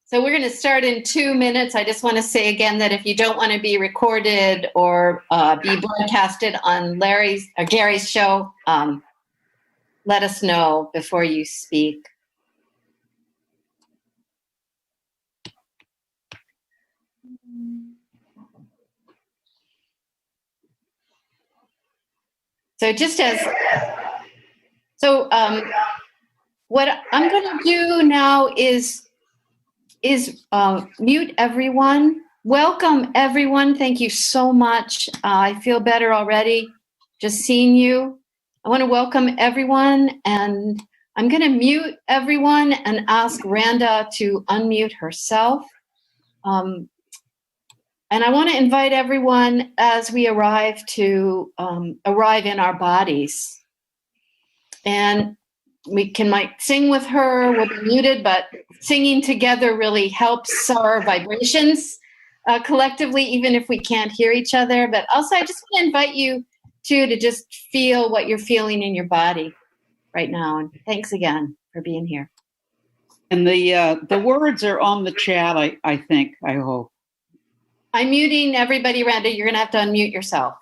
So we're going to start in 2 minutes. I just want to say again that if you don't want to be recorded or be broadcasted on Larry's or Gary's show, let us know before you speak. What I'm going to do now is mute everyone. Welcome, everyone. Thank you so much. I feel better already just seeing you. I want to welcome everyone, and I'm going to mute everyone and ask Randa to unmute herself. And I want to invite everyone as we arrive to arrive in our bodies. And we might sing with her, we'll be muted, but singing together really helps our vibrations collectively, even if we can't hear each other. But also, I just want to invite you to just feel what you're feeling in your body right now. And thanks again for being here. And the words are on the chat, I think, I hope. I'm muting everybody, Randa. You're going to have to unmute yourself.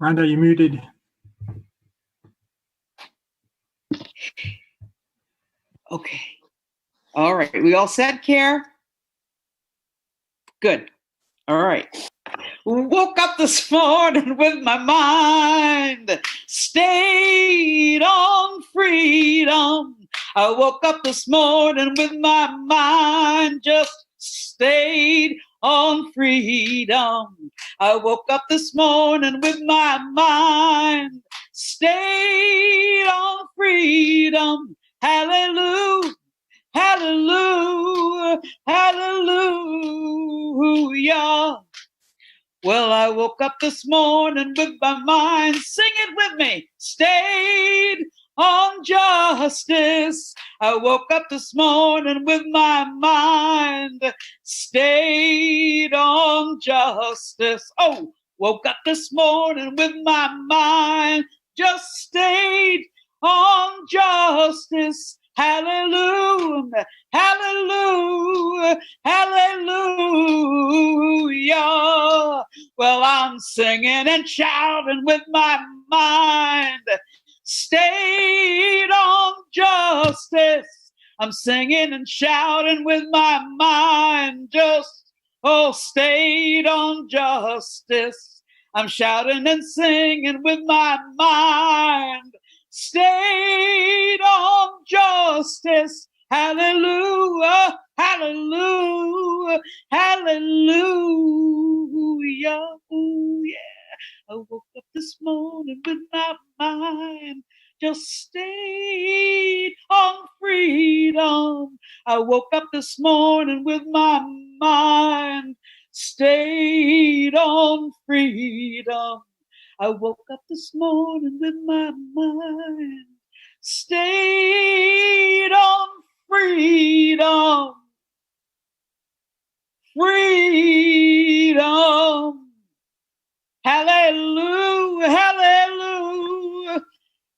Randa, you muted. Okay. All right. We all set, Care? Good. All right. Woke up this morning with my mind stayed on freedom. I woke up this morning with my mind just stayed on freedom. I woke up this morning with my mind stayed on freedom. Hallelujah, hallelujah, hallelujah. Well, I woke up this morning with my mind, sing it with me, stayed on justice. I woke up this morning with my mind stayed on justice. Oh, woke up this morning with my mind just stayed on justice. Hallelujah, hallelujah, hallelujah. Well, I'm singing and shouting with my mind stayed on justice. I'm singing and shouting with my mind just, stayed on justice. I'm shouting and singing with my mind stayed on justice. Hallelujah, hallelujah, hallelujah. Ooh, yeah. I woke up this morning with my mind just stayed on freedom. I woke up this morning with my mind stayed on freedom. I woke up this morning with my mind stayed on freedom. Freedom. Hallelujah, hallelujah,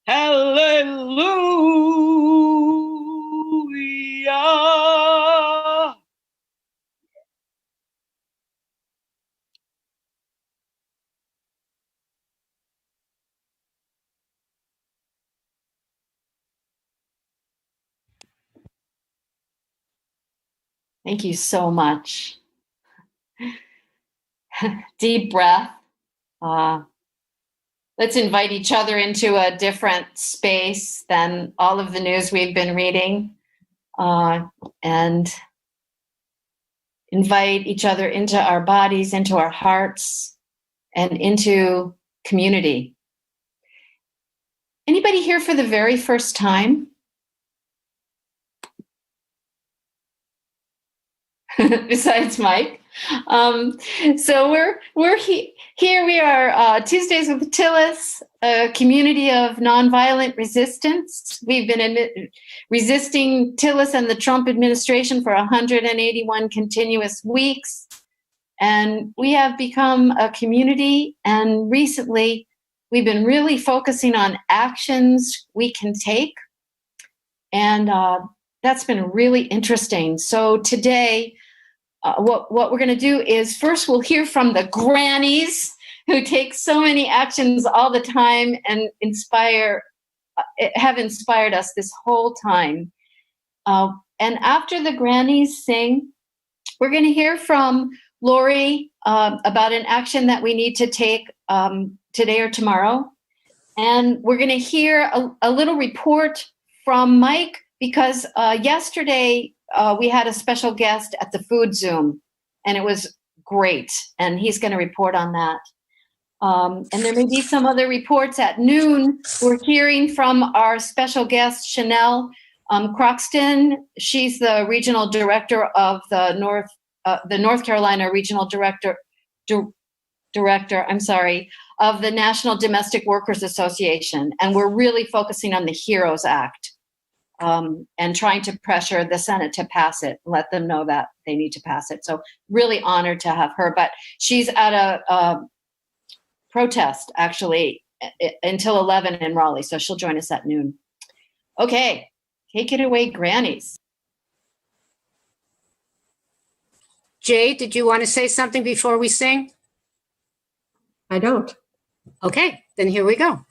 hallelujah. Thank you so much. Deep breath. Let's invite each other into a different space than all of the news we've been reading, and invite each other into our bodies, into our hearts, and into community. Anybody here for the very first time? Besides Mike? So here we are, Tuesdays with Tillis, a community of nonviolent resistance. We've been resisting Tillis and the Trump administration for 181 continuous weeks. And we have become a community, and recently we've been really focusing on actions we can take. And that's been really interesting. So today, what we're going to do is first we'll hear from the grannies who take so many actions all the time and have inspired us this whole time. And after the grannies sing, we're going to hear from Lori about an action that we need to take today or tomorrow. And we're going to hear a little report from Mike, because yesterday we had a special guest at the Food Zoom, and it was great. And he's going to report on that. And there may be some other reports at noon. We're hearing from our special guest, Chanel Croxton. She's the regional director of the North Carolina regional director, of the National Domestic Workers Association. And we're really focusing on the HEROES Act and trying to pressure the Senate to pass it, let them know that they need to pass it. So really honored to have her. But she's at a protest, actually, until 11 in Raleigh. So she'll join us at noon. Okay, take it away, grannies. Jay, did you want to say something before we sing? I don't. Okay, then here we go.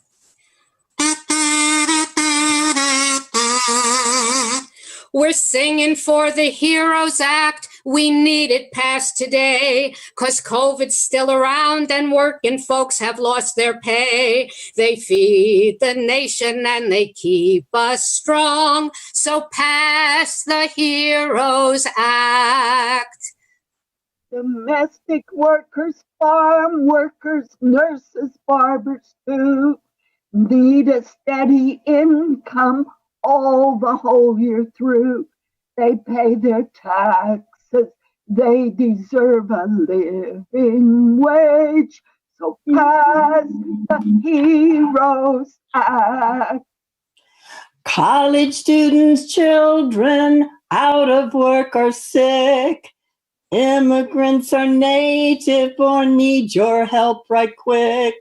We're singing for the HEROES Act. We need it passed today, 'cause COVID's still around and working folks have lost their pay. They feed the nation and they keep us strong. So pass the HEROES Act. Domestic workers, farm workers, nurses, barbers too need a steady income all the whole year through. They pay their taxes, they deserve a living wage. So pass the HEROES Act. College students, children out of work or sick. Immigrants or native born need your help right quick.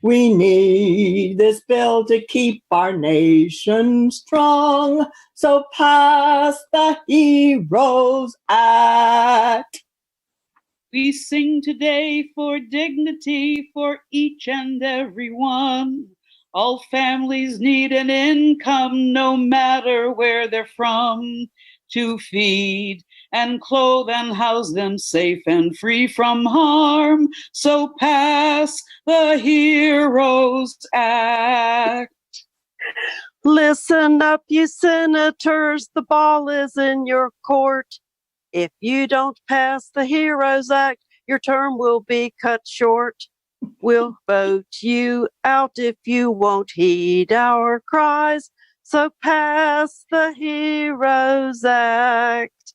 We need this bill to keep our nation strong. So pass the HEROES Act. We sing today for dignity for each and every one. All families need an income, no matter where they're from, to feed and clothe and house them safe and free from harm. So pass the HEROES Act. Listen up, you senators, the ball is in your court. If you don't pass the HEROES Act, your term will be cut short. We'll vote you out if you won't heed our cries. So pass the HEROES Act.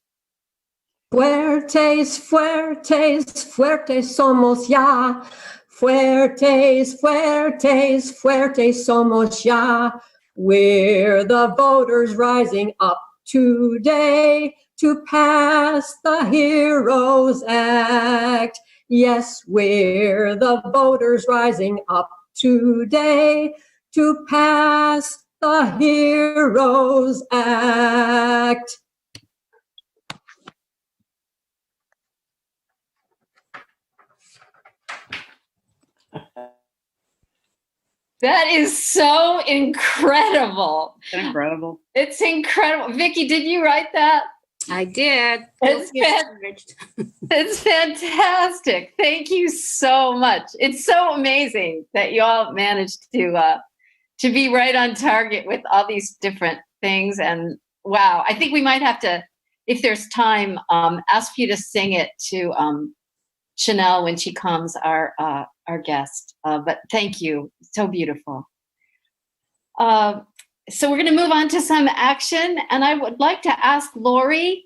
Fuertes, fuertes, fuertes somos ya. Fuertes, fuertes, fuertes somos ya. We're the voters rising up today to pass the HEROES Act. Yes, we're the voters rising up today to pass the HEROES Act. That is so incredible. Incredible. It's incredible. Vicki, did you write that? I did. It's fantastic. Thank you so much. It's so amazing that you all managed to be right on target with all these different things. And wow, I think we might have to, if there's time, ask you to sing it to Chanel when she comes, our guest. But thank you. So beautiful. So we're going to move on to some action, and I would like to ask Lori,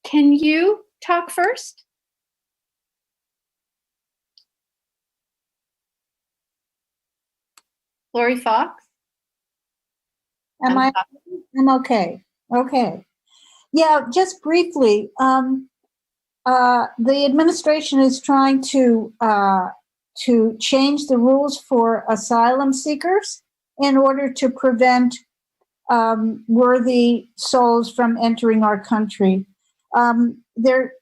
can you talk first? Lori Fox? I'm okay. Okay. Yeah, just briefly, the administration is trying to change the rules for asylum seekers in order to prevent worthy souls from entering our country. They're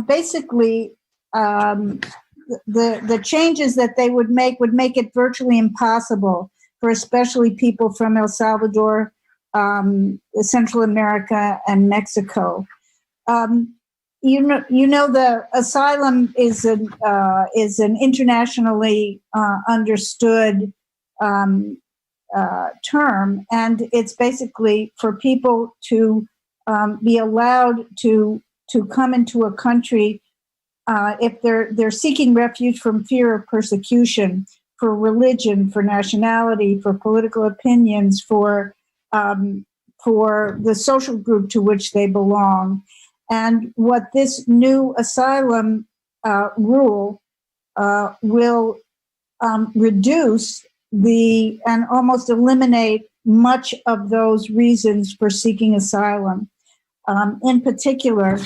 basically the changes that they would make it virtually impossible for especially people from El Salvador, Central America, and Mexico. You know, the asylum is an internationally understood term, and it's basically for people to be allowed to come into a country if they're seeking refuge from fear of persecution, for religion, for nationality, for political opinions, for the social group to which they belong. And what this new asylum rule will reduce and almost eliminate much of those reasons for seeking asylum. In particular,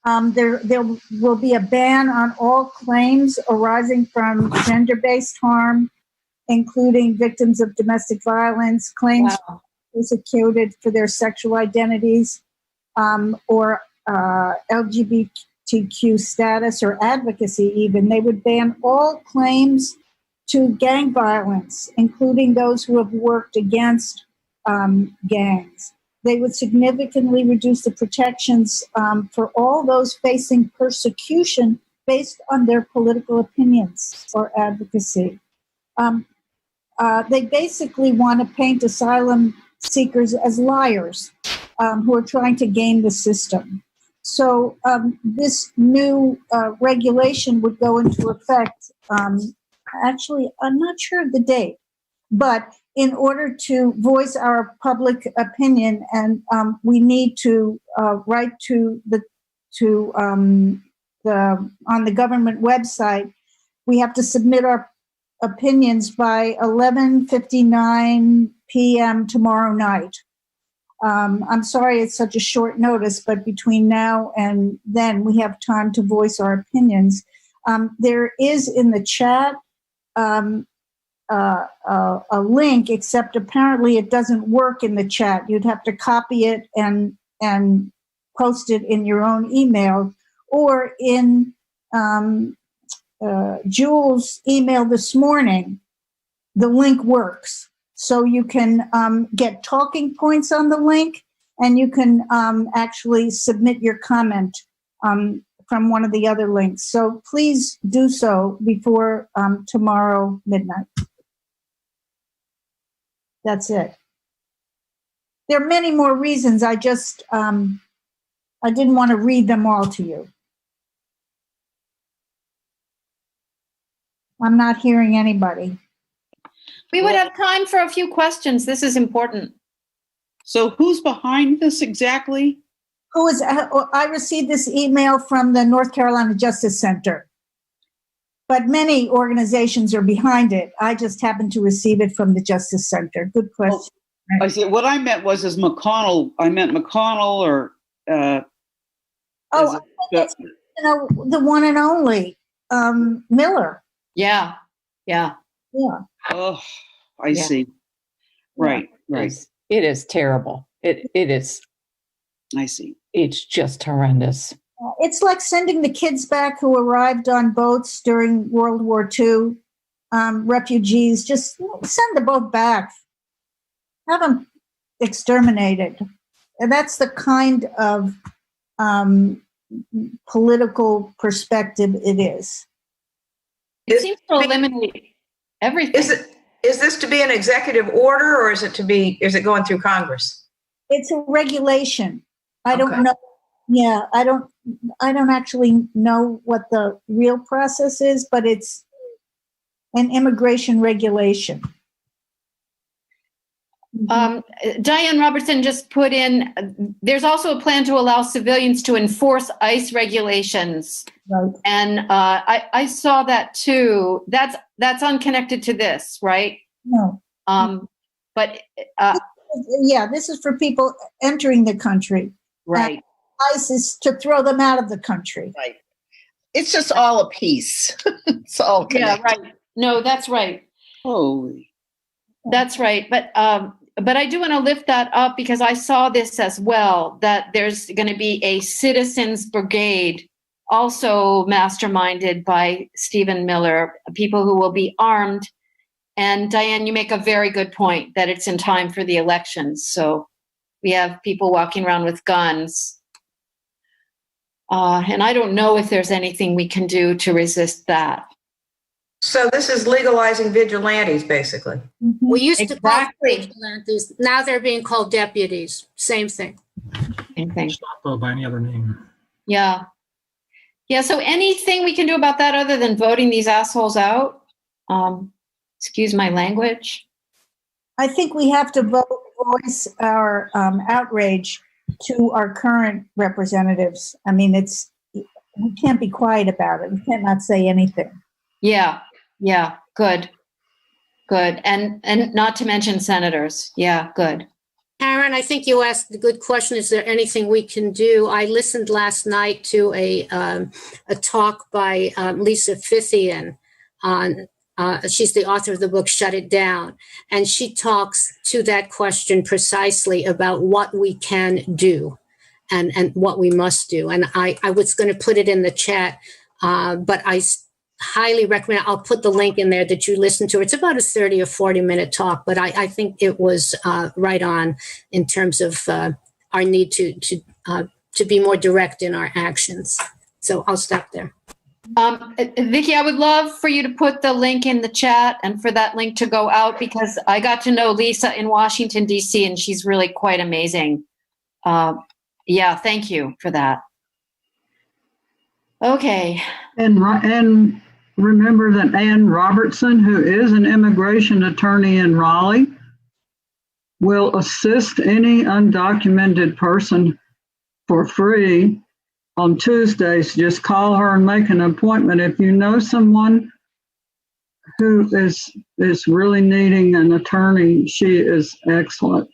there will be a ban on all claims arising from gender-based harm, including victims of domestic violence, claims persecuted for their sexual identities, or LGBTQ status or advocacy even. They would ban all claims to gang violence, including those who have worked against gangs. They would significantly reduce the protections for all those facing persecution based on their political opinions or advocacy. They basically want to paint asylum seekers as liars who are trying to game the system. So this new regulation would go into effect. Actually, I'm not sure of the date, but in order to voice our public opinion, and we need to write on the government website, we have to submit our opinions by 11:59 p.m. tomorrow night. I'm sorry it's such a short notice, but between now and then we have time to voice our opinions. There is in the chat a link, except apparently it doesn't work in the chat. You'd have to copy it and post it in your own email, or in Jules' email this morning, the link works. So you can get talking points on the link, and you can actually submit your comment from one of the other links. So please do so before tomorrow midnight. That's it. There are many more reasons. I just, I didn't want to read them all to you. I'm not hearing anybody. We would have time for a few questions. This is important. So who's behind this exactly? I received this email from the North Carolina Justice Center, but many organizations are behind it. I just happened to receive it from the Justice Center. Good question. I see. What I meant was McConnell. I meant McConnell or. I think it's, the one and only Miller. Yeah. Oh, I see. Right. It is terrible. It is. I see. It's just horrendous. It's like sending the kids back who arrived on boats during World War II, refugees. Just send the boat back. Have them exterminated. And that's the kind of political perspective it is. It seems to eliminate everything. Is this to be an executive order, or is it going through Congress? It's a regulation. I don't know. Yeah, I don't actually know what the real process is, but it's an immigration regulation. Diane Robertson just put in, there's also a plan to allow civilians to enforce ICE regulations Right. And I saw that too. That's unconnected to this, right? No. But Yeah, this is for people entering the country. right. ISIS to throw them out of the country. Right. It's just all a piece. It's all connected. Yeah, right. No, that's right. Holy. That's right. But I do want to lift that up because I saw this as well, that there's going to be a citizens brigade also masterminded by Stephen Miller, people who will be armed. And Diane, you make a very good point that it's in time for the elections. So we have people walking around with guns. And I don't know if there's anything we can do to resist that. So this is legalizing vigilantes, basically. We used to call them Exactly. vigilantes. Now they're being called deputies. Same thing. Same thing. Not by any other name. Yeah. Yeah. So anything we can do about that other than voting these assholes out? Excuse my language. I think we have to voice our outrage to our current representatives. I mean, we can't be quiet about it. We can't not say anything. Yeah. Yeah. Good. Good. And not to mention senators. Yeah. Good. Karen, I think you asked a good question. Is there anything we can do? I listened last night to a talk by Lisa Fithian on. She's the author of the book Shut It Down, and she talks to that question precisely about what we can do and what we must do. And I was going to put it in the chat, but I highly recommend, I'll put the link in there that you listen to. It's about a 30 or 40-minute talk, but I think it was right on in terms of our need to be more direct in our actions. So I'll stop there. Vicki, I would love for you to put the link in the chat and for that link to go out because I got to know Lisa in Washington, D.C., and she's really quite amazing. Yeah, thank you for that. Okay. And remember that Ann Robertson, who is an immigration attorney in Raleigh, will assist any undocumented person for free on Tuesdays. Just call her and make an appointment. If you know someone who is really needing an attorney, she is excellent.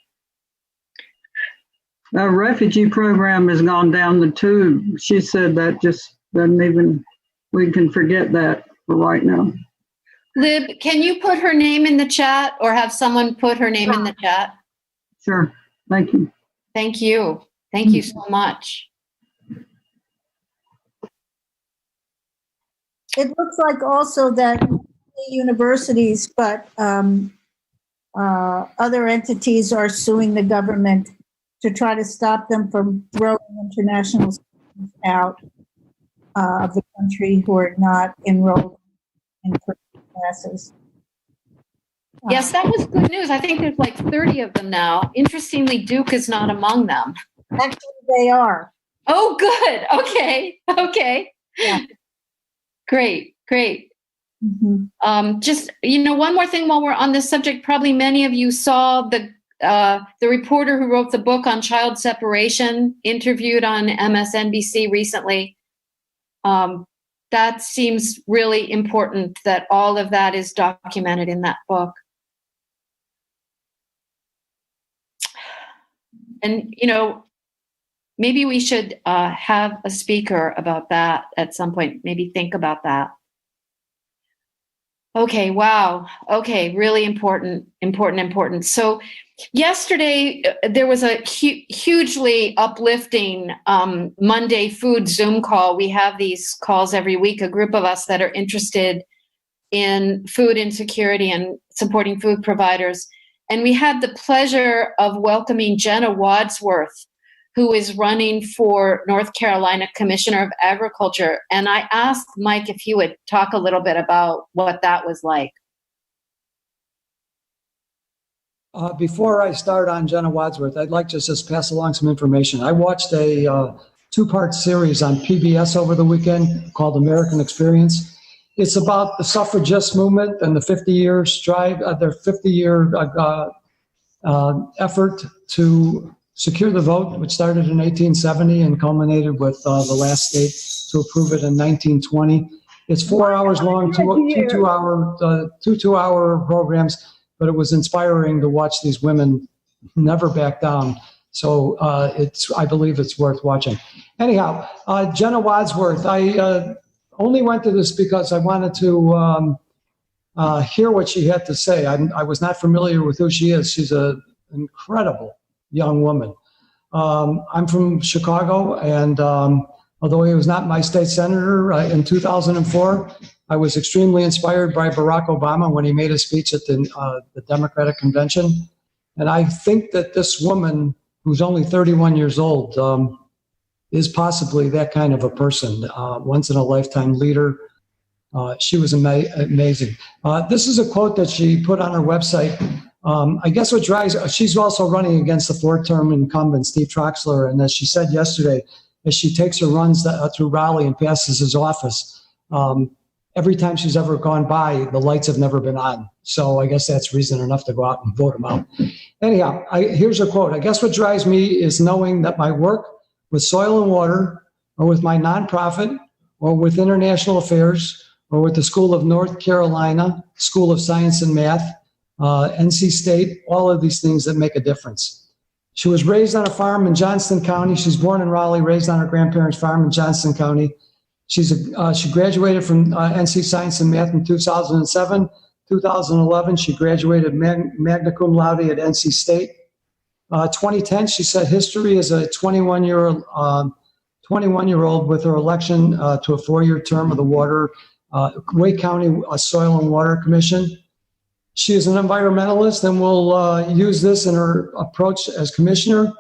The refugee program has gone down the tube. She said that just doesn't even, we can forget that for right now. Lib, can you put her name in the chat or have someone put her name in the chat? Sure. Thank you. Thank you. Thank you so much. It looks like also that universities, but other entities are suing the government to try to stop them from throwing international students out of the country who are not enrolled in classes. Yes, that was good news. I think there's like 30 of them now. Interestingly, Duke is not among them. Actually, they are. Oh, good. Okay. Okay. Yeah. Great. Great. Mm-hmm. Just, one more thing while we're on this subject, probably many of you saw the reporter who wrote the book on child separation interviewed on MSNBC recently. That seems really important that all of that is documented in that book. And, maybe we should have a speaker about that at some point. Maybe think about that. Okay, wow. Okay, really important. So yesterday, there was a hugely uplifting Monday food Zoom call. We have these calls every week, a group of us that are interested in food insecurity and supporting food providers. And we had the pleasure of welcoming Jenna Wadsworth, who is running for North Carolina Commissioner of Agriculture. And I asked Mike if he would talk a little bit about what that was like. Before I start on Jenna Wadsworth, I'd like to just pass along some information. I watched a two-part series on PBS over the weekend called American Experience. It's about the suffragist movement and the 50-year strive, their 50-year effort to Secure the Vote, which started in 1870 and culminated with the last state to approve it in 1920. It's 4 hours long, two two-hour programs, but it was inspiring to watch these women never back down. So I believe it's worth watching. Anyhow, Jenna Wadsworth, I only went to this because I wanted to hear what she had to say. I was not familiar with who she is. She's an incredible young woman. I'm from Chicago, and although he was not my state senator in 2004, I was extremely inspired by Barack Obama when he made a speech at the Democratic Convention. And I think that this woman, who's only 31 years old, is possibly that kind of a person, once-in-a-lifetime leader. She was amazing. This is a quote that she put on her website. I guess what drives, she's also running against the fourth-term incumbent, Steve Troxler, and as she said yesterday, as she takes her runs through Raleigh and passes his office, every time she's ever gone by, the lights have never been on. So I guess that's reason enough to go out and vote him out. Anyhow, here's a quote. I guess what drives me is knowing that my work with soil and water, or with my nonprofit, or with international affairs, or with the School of North Carolina, School of Science and Math, NC State, all of these things that make a difference. She was raised on a farm in Johnston County. She's born in Raleigh, raised on her grandparents' farm in Johnston County. She graduated from NC Science and Math in 2007. 2011, she graduated magna cum laude at NC State. 2010, she set history as a 21-year-old with her election to a 4-year term of the Wake County Soil and Water Commission. She is an environmentalist and will use this in her approach as commissioner.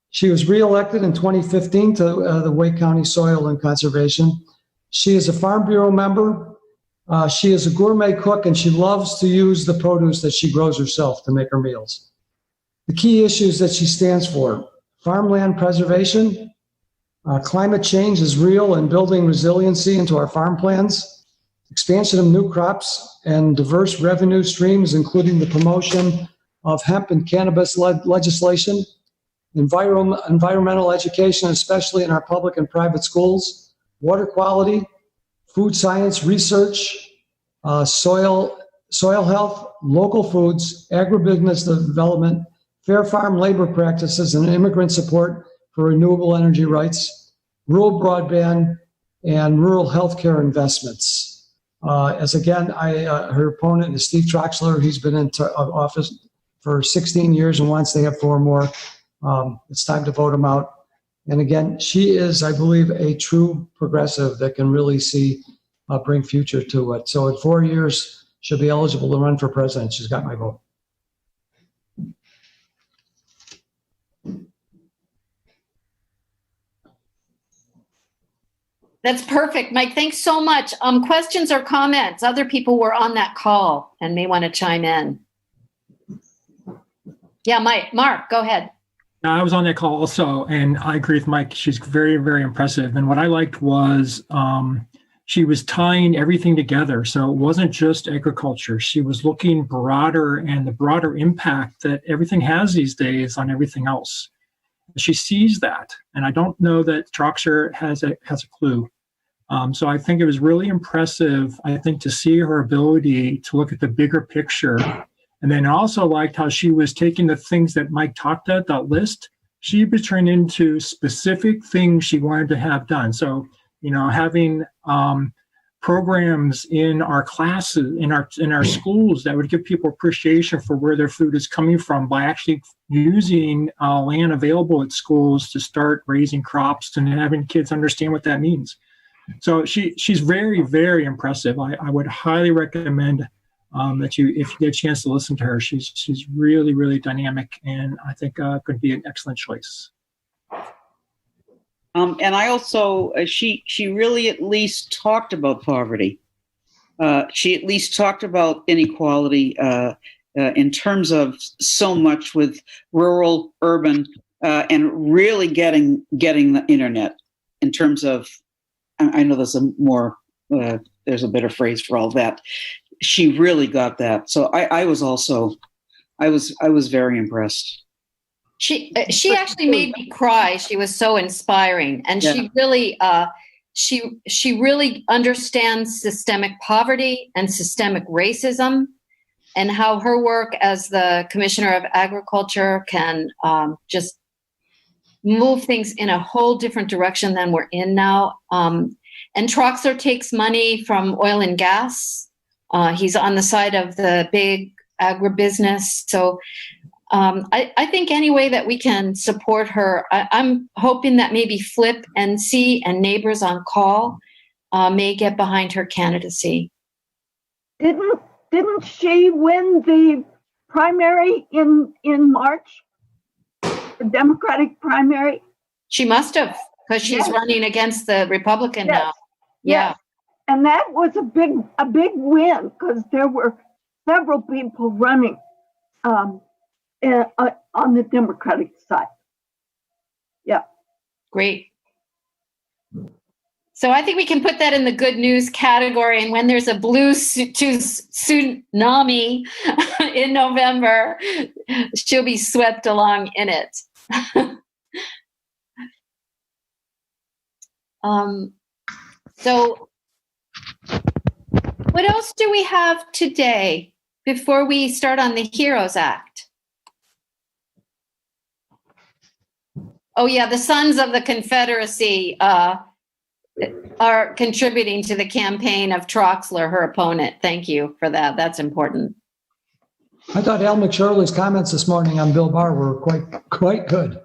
She was reelected in 2015 to the Wake County Soil and Conservation. She is a Farm Bureau member. She is a gourmet cook, and she loves to use the produce that she grows herself to make her meals. The key issues that she stands for: farmland preservation, climate change is real and building resiliency into our farm plans, expansion of new crops and diverse revenue streams, including the promotion of hemp and cannabis legislation, environmental education, especially in our public and private schools, water quality, food science research, soil health, local foods, agribusiness development, fair farm labor practices, and immigrant support for renewable energy rights, rural broadband, and rural healthcare investments. Her opponent is Steve Troxler. He's been in office for 16 years and wants to have 4 more. It's time to vote him out. And again, she is, I believe, a true progressive that can really bring future to it. So in 4 years, she'll be eligible to run for president. She's got my vote. That's perfect, Mike. Thanks so much. Questions or comments? Other people were on that call and may want to chime in. Yeah, Mark, go ahead. I was on that call also, and I agree with Mike. She's very, very impressive. And what I liked was she was tying everything together. So it wasn't just agriculture. She was looking broader and the broader impact that everything has these days on everything else. She sees that, and I don't know that Troxler has a clue. So I think it was really impressive, I think, to see her ability to look at the bigger picture. And then also liked how she was taking the things that Mike talked about, that list, she was turning into specific things she wanted to have done. So, having programs in our classes, in our schools that would give people appreciation for where their food is coming from by actually using land available at schools to start raising crops and having kids understand what that means. So she's very, very impressive. I would highly recommend that if you get a chance to listen to her. She's really, really dynamic, and I think could be an excellent choice. And I also, she really at least talked about poverty. She at least talked about inequality in terms of so much with rural, urban, and really getting the internet in terms of, I know there's there's a better phrase for all that. She really got that. So I was very impressed. She actually made me cry. She was so inspiring, and Yeah. she really understands systemic poverty and systemic racism, and how her work as the Commissioner of Agriculture can just move things in a whole different direction than we're in now. And Troxler takes money from oil and gas. He's on the side of the big agribusiness. So I think any way that we can support her, I'm hoping that maybe Flip NC and Neighbors on Call may get behind her candidacy. Didn't she win the primary in March? The Democratic primary? She must have, because she's running against the Republican now. Yeah. Yes. And that was a big win, because there were several people running on the Democratic side. Yeah. Great. So I think we can put that in the good news category. And when there's a blue tsunami in November, she'll be swept along in it. So what else do we have today before we start on the HEROES Act? Oh yeah, the Sons of the Confederacy are contributing to the campaign of Troxler, her opponent. Thank you for that. That's important. I thought Al McShirley's comments this morning on Bill Barr were quite good.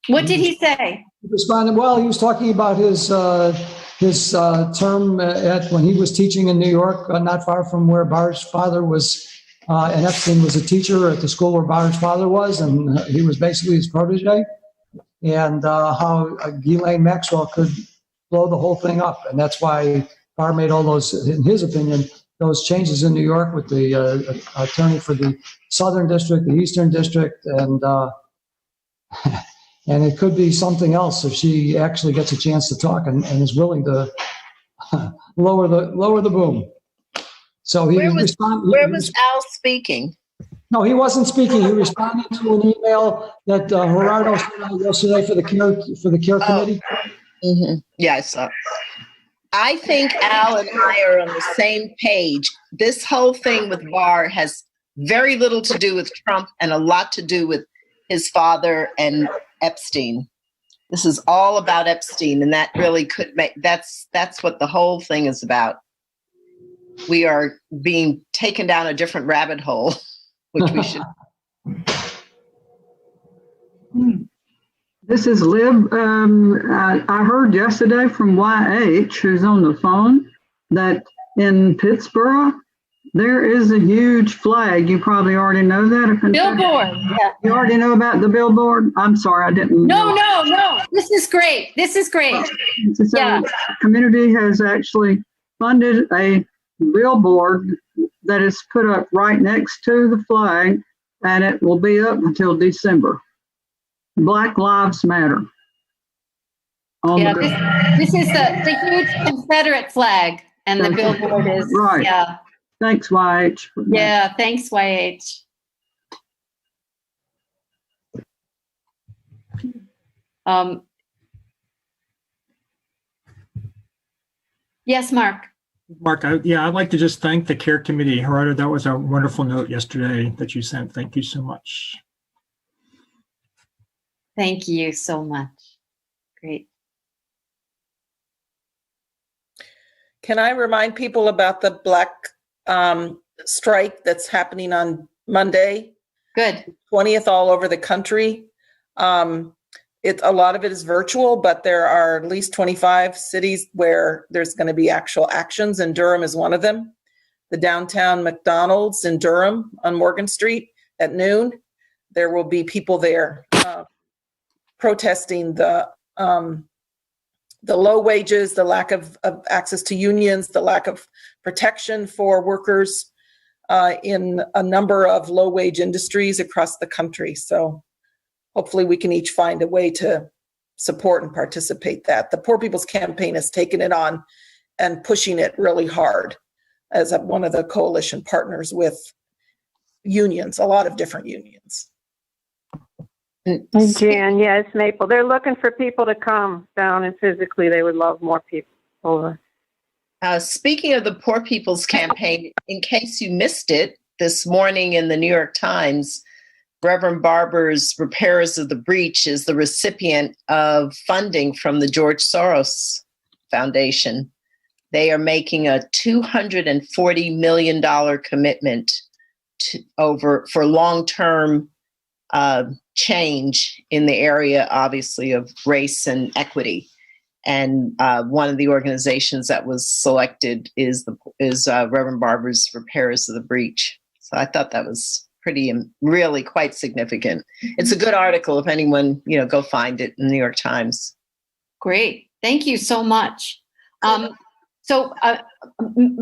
What did he say? He responded well. He was talking about his term when he was teaching in New York, not far from where Barr's father was, and Epstein was a teacher at the school where Barr's father was, and he was basically his protege, and how Ghislaine Maxwell could blow the whole thing up. And that's why Barr made all those, in his opinion, those changes in New York with the attorney for the Southern District, the Eastern District, and and it could be something else if she actually gets a chance to talk and is willing to lower the boom. So where was Al speaking? No, he wasn't speaking. He responded to an email that Gerardo sent out yesterday for the care committee. Mm-hmm. Yeah, I saw. I think Al and I are on the same page. This whole thing with Barr has very little to do with Trump and a lot to do with his father and Epstein. This is all about Epstein, and that really could make that's what the whole thing is about. We are being taken down a different rabbit hole, which we should. This is Lib. I heard yesterday from YH, who's on the phone, that in Pittsburgh, there is a huge flag. You probably already know that. Billboard. Yeah. You already know about the billboard? I'm sorry, I didn't. No. This is great. So yeah. The community has actually funded a billboard that is put up right next to the flag, and it will be up until December. Black Lives Matter. Yeah, this is the huge Confederate flag, and the billboard is right. Yeah. Thanks, YH. Yeah, thanks, YH. Yes, Mark. Mark, I'd like to just thank the care committee. Gerardo, that was a wonderful note yesterday that you sent. Thank you so much. Thank you so much. Great. Can I remind people about the Black strike that's happening on Monday? Good. 20th all over the country. A lot of it is virtual, but there are at least 25 cities where there's going to be actual actions, and Durham is one of them. The downtown McDonald's in Durham on Morgan Street at noon, there will be people there protesting the low wages, the lack of access to unions, the lack of protection for workers in a number of low-wage industries across the country. So hopefully we can each find a way to support and participate that. The Poor People's Campaign has taken it on and pushing it really hard as one of the coalition partners with unions, a lot of different unions. Jan, yes, Maple. They're looking for people to come down, and physically they would love more people over. Speaking of the Poor People's Campaign, in case you missed it, this morning in the New York Times, Reverend Barber's Repairers of the Breach is the recipient of funding from the George Soros Foundation. They are making a $240 million commitment for long-term change in the area, obviously, of race and equity. And one of the organizations that was selected is Reverend Barber's Repairers of the Breach. So I thought that was really quite significant. It's a good article if anyone, go find it in the New York Times. Great. Thank you so much. So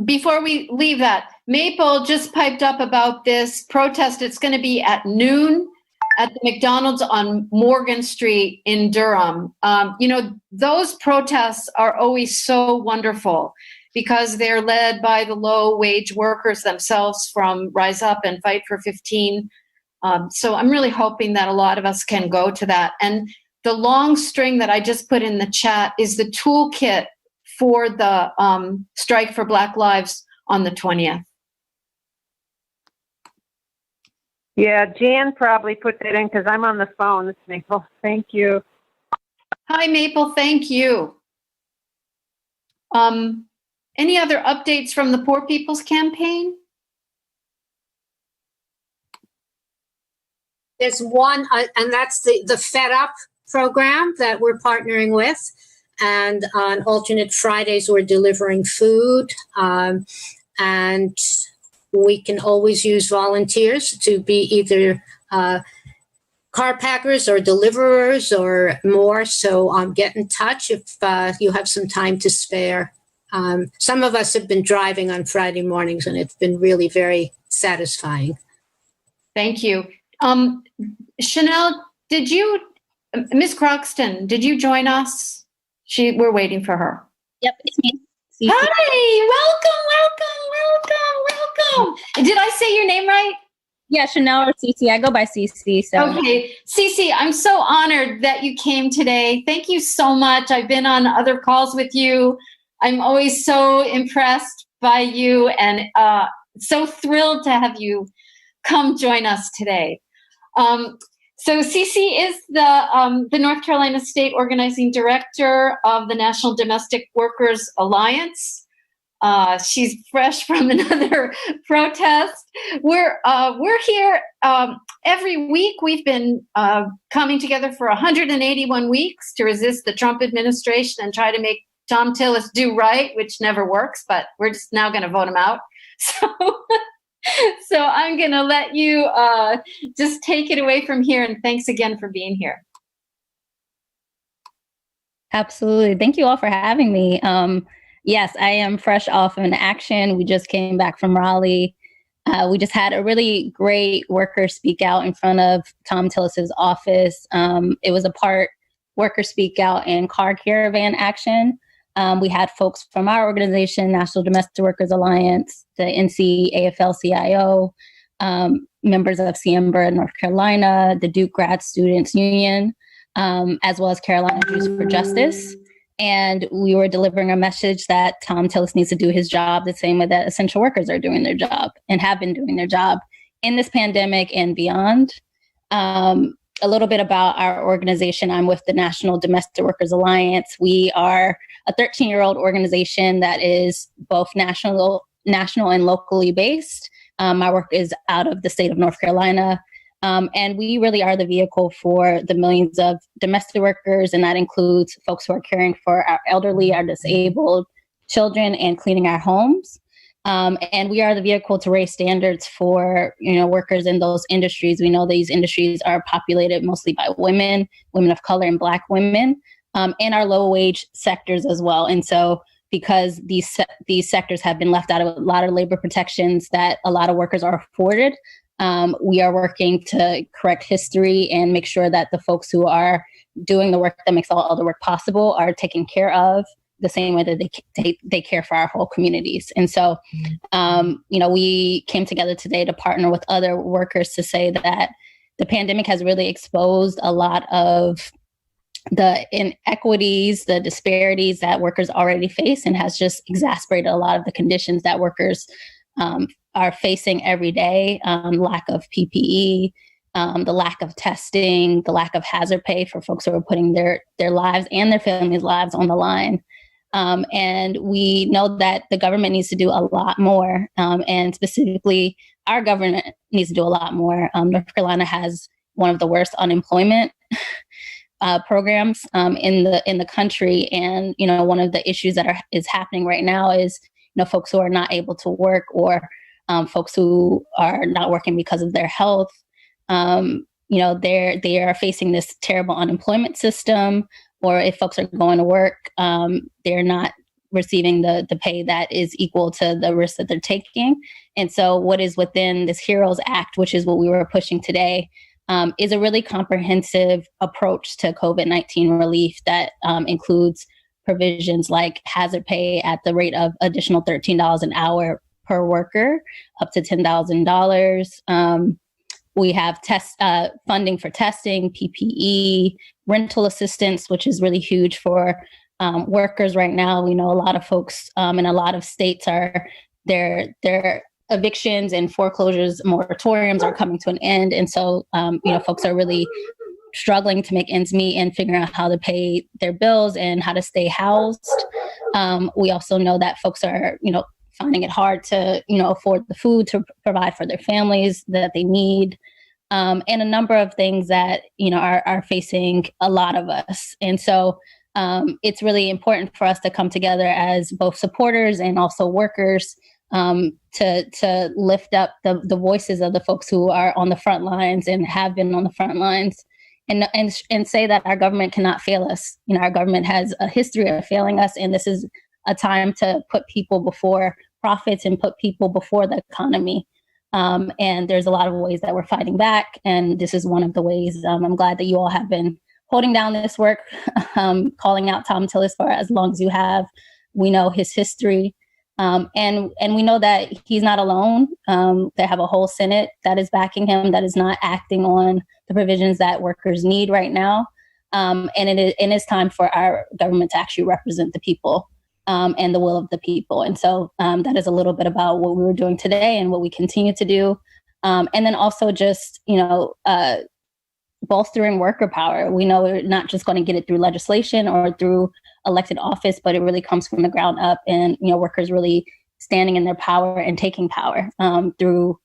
before we leave that, Maple just piped up about this protest. It's going to be at noon at the McDonald's on Morgan Street in Durham. Those protests are always so wonderful because they're led by the low-wage workers themselves from Rise Up and Fight for 15. So I'm really hoping that a lot of us can go to that. And the long string that I just put in the chat is the toolkit for the strike for Black Lives on the 20th. Yeah, Jan probably put that in because I'm on the phone. It's Maple. Thank you. Hi, Maple. Thank you. Any other updates from the Poor People's Campaign? There's one, and that's the Fed Up program that we're partnering with. And on alternate Fridays, we're delivering food. And we can always use volunteers to be either car packers or deliverers or more. So get in touch if you have some time to spare. Some of us have been driving on Friday mornings, and it's been really very satisfying. Thank you. Chanel, Miss Croxton, did you join us? We're waiting for her. Yep, it's me. Cece. Hi, welcome. Did I say your name right? Yeah, Chanel or Cece. I go by Cece. So. Okay, Cece, I'm so honored that you came today. Thank you so much. I've been on other calls with you. I'm always so impressed by you and so thrilled to have you come join us today. So Cece is the North Carolina State Organizing Director of the National Domestic Workers Alliance. She's fresh from another protest. We're here every week. We've been coming together for 181 weeks to resist the Trump administration and try to make Tom Tillis do right, which never works, but we're just now going to vote him out. So I'm going to let you just take it away from here. And thanks again for being here. Absolutely. Thank you all for having me. Yes, I am fresh off an action. We just came back from Raleigh. We just had a really great worker speak out in front of Tom Tillis's office. It was a part worker speak out and car caravan action. We had folks from our organization, National Domestic Workers Alliance, the NC AFL-CIO, members of CIMBRA North Carolina, the Duke Grad Students Union, as well as Carolina Jews for Justice. And we were delivering a message that Tom Tillis needs to do his job the same way that essential workers are doing their job and have been doing their job in this pandemic and beyond. A little bit about our organization. I'm with the National Domestic Workers Alliance. We are a 13-year-old organization that is both national and locally based. My work is out of the state of North Carolina. And we really are the vehicle for the millions of domestic workers, and that includes folks who are caring for our elderly, our disabled children, and cleaning our homes. And we are the vehicle to raise standards for, workers in those industries. We know these industries are populated mostly by women of color, and Black women, and our low-wage sectors as well. And so, because these sectors have been left out of a lot of labor protections that a lot of workers are afforded, we are working to correct history and make sure that the folks who are doing the work that makes all other work possible are taken care of the same way that they care for our whole communities. And so, we came together today to partner with other workers to say that the pandemic has really exposed a lot of the inequities, the disparities that workers already face, and has just exacerbated a lot of the conditions that workers are facing every day. Lack of PPE, the lack of testing, the lack of hazard pay for folks who are putting their lives and their families' lives on the line. And we know that the government needs to do a lot more, and specifically our government needs to do a lot more. North Carolina has one of the worst unemployment programs in the country, and one of the issues that is happening right now is folks who are not able to work, or folks who are not working because of their health. They are facing this terrible unemployment system, or if folks are going to work, they're not receiving the pay that is equal to the risk that they're taking. And so what is within this HEROES Act, which is what we were pushing today, is a really comprehensive approach to COVID-19 relief that includes provisions like hazard pay at the rate of additional $13 an hour per worker, up to $10,000. We have funding for testing, PPE, rental assistance, which is really huge for workers right now. We know a lot of folks in a lot of states their evictions and foreclosures moratoriums are coming to an end. And so, folks are really struggling to make ends meet and figuring out how to pay their bills and how to stay housed. We also know that folks are, finding it hard to, afford the food to provide for their families that they need. And a number of things that, are facing a lot of us. And so it's really important for us to come together as both supporters and also workers to lift up the voices of the folks who are on the front lines and have been on the front lines, and say that our government cannot fail us. Our government has a history of failing us, and this is a time to put people before profits and put people before the economy. And there's a lot of ways that we're fighting back, and this is one of the ways. I'm glad that you all have been holding down this work, calling out Tom Tillis for as long as you have. We know his history. And we know that he's not alone. They have a whole Senate that is backing him, that is not acting on the provisions that workers need right now. And it is time for our government to actually represent the people and the will of the people. And so that is a little bit about what we were doing today and what we continue to do. And then also just, bolstering worker power. We know we're not just going to get it through legislation or through elected office, but it really comes from the ground up, and workers really standing in their power and taking power through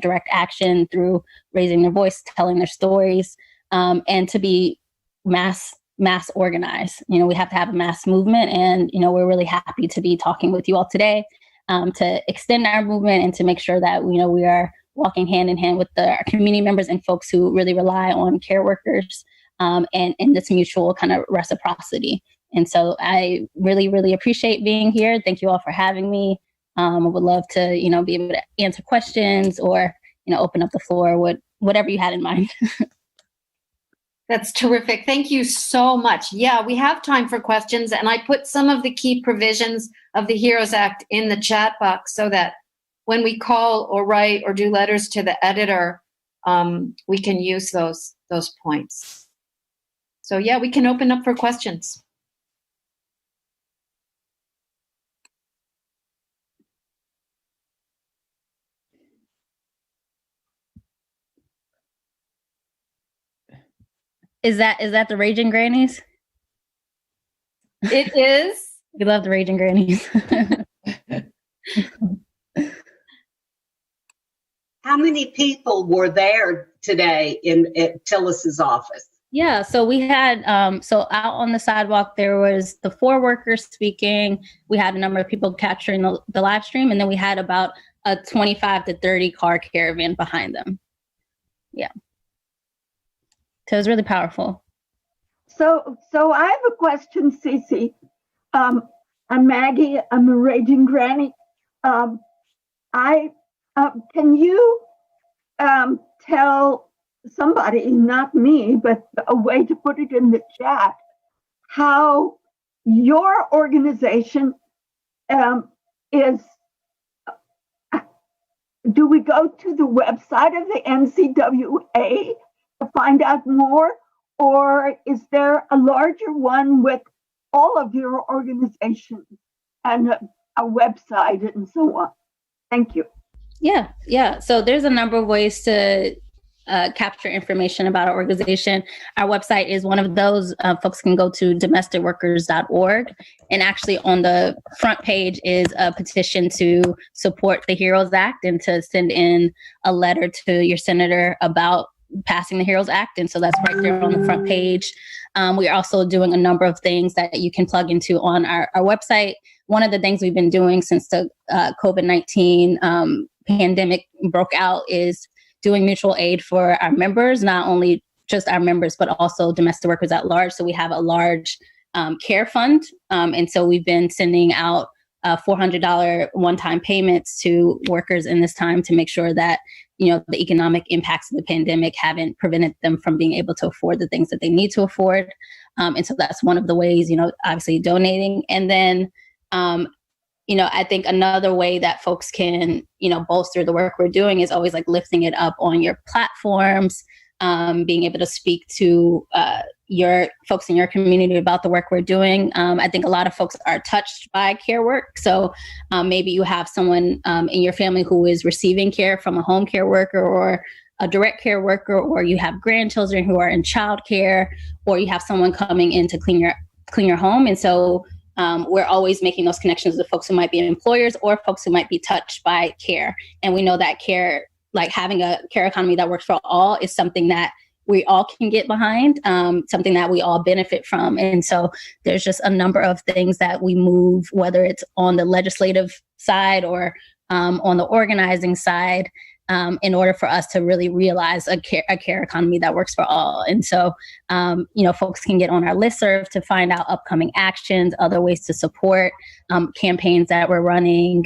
direct action, through raising their voice, telling their stories, and to be mass organized. We have to have a mass movement, and we're really happy to be talking with you all today to extend our movement and to make sure that we are walking hand in hand with our community members and folks who really rely on care workers and this mutual kind of reciprocity. And so I really, really appreciate being here. Thank you all for having me. I would love to, be able to answer questions or, open up the floor, whatever you had in mind. That's terrific. Thank you so much. Yeah, we have time for questions, and I put some of the key provisions of the HEROES Act in the chat box so that when we call or write or do letters to the editor, we can use those points. So yeah, we can open up for questions. Is that the Raging Grannies? It is. We love the Raging Grannies. How many people were there today at Tillis's office? Yeah, so we had, so out on the sidewalk, there was the 4 workers speaking. We had a number of people capturing the live stream, and then we had about a 25 to 30 car caravan behind them. Yeah. So it was really powerful. So I have a question, Cece. I'm Maggie. I'm a Raging Granny. Can you tell somebody, not me, but a way to put it in the chat, how your organization is? Do we go to the website of the NCWA to find out more, or is there a larger one with all of your organizations and a website and so on? Thank you. Yeah. So there's a number of ways to capture information about our organization. Our website is one of those. Folks can go to domesticworkers.org. And actually on the front page is a petition to support the HEROES Act and to send in a letter to your senator about passing the HEROES Act. And so that's right there on the front page. We are also doing a number of things that you can plug into on our website. One of the things we've been doing since the COVID-19 pandemic broke out is doing mutual aid for our members, not only just our members, but also domestic workers at large. So we have a large care fund. And so we've been sending out $400 one-time payments to workers in this time to make sure that, the economic impacts of the pandemic haven't prevented them from being able to afford the things that they need to afford. And so that's one of the ways, obviously donating. And then, I think another way that folks can, bolster the work we're doing is always like lifting it up on your platforms, being able to speak to your folks in your community about the work we're doing. I think a lot of folks are touched by care work. So maybe you have someone in your family who is receiving care from a home care worker or a direct care worker, or you have grandchildren who are in childcare, or you have someone coming in to clean your home. And so we're always making those connections with folks who might be employers or folks who might be touched by care. And we know that care, like having a care economy that works for all, is something that we all can get behind, something that we all benefit from. And so there's just a number of things that we move, whether it's on the legislative side or on the organizing side, in order for us to really realize a care economy that works for all. And so, folks can get on our listserv to find out upcoming actions, other ways to support campaigns that we're running,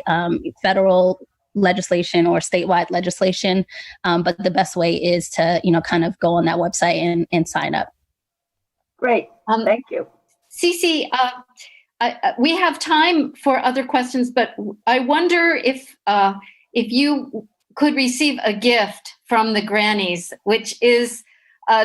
federal legislation or statewide legislation. But the best way is to, kind of go on that website and sign up. Great. Thank you. Cece, we have time for other questions, but I wonder if you could receive a gift from the Grannies, which is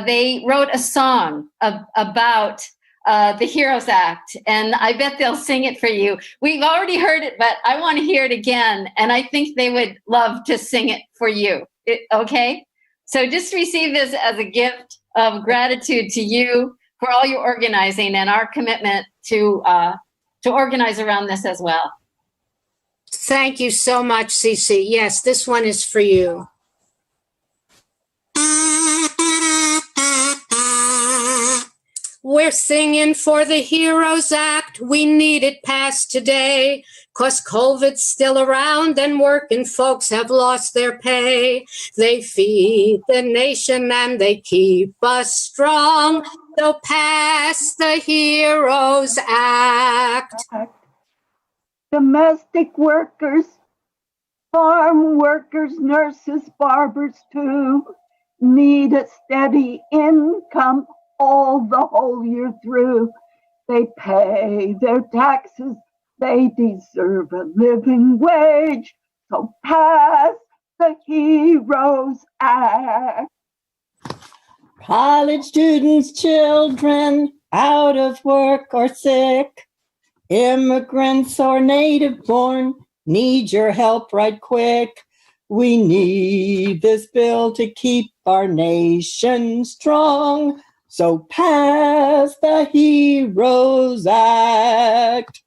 they wrote a song about the HEROES Act, and I bet they'll sing it for you. We've already heard it, but I want to hear it again, and I think they would love to sing it for you. Okay? So just receive this as a gift of gratitude to you for all your organizing and our commitment to organize around this as well. Thank you so much, Cece. Yes, this one is for you. We're singing for the HEROES Act. We need it passed today, 'cause COVID's still around and working folks have lost their pay. They feed the nation and they keep us strong. So pass the HEROES Act. Domestic workers, farm workers, nurses, barbers too, need a steady income all the whole year through. They pay their taxes, they deserve a living wage, so pass the HEROES Act. College students, children, out of work or sick, immigrants or native born, need your help right quick. We need this bill to keep our nation strong. So pass the HEROES Act.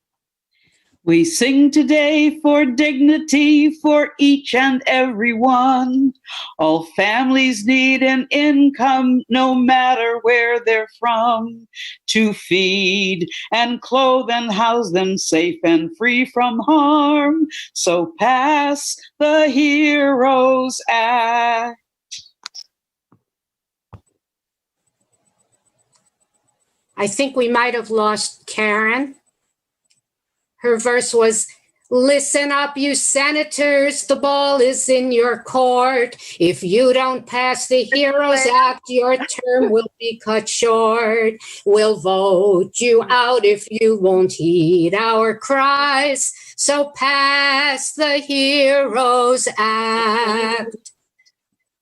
We sing today for dignity for each and every one. All families need an income, no matter where they're from, to feed and clothe and house them safe and free from harm. So pass the HEROES Act. I think we might have lost Karen. Her verse was, "Listen up, you senators, the ball is in your court. If you don't pass the HEROES Act, your term will be cut short. We'll vote you out if you won't heed our cries. So pass the HEROES Act."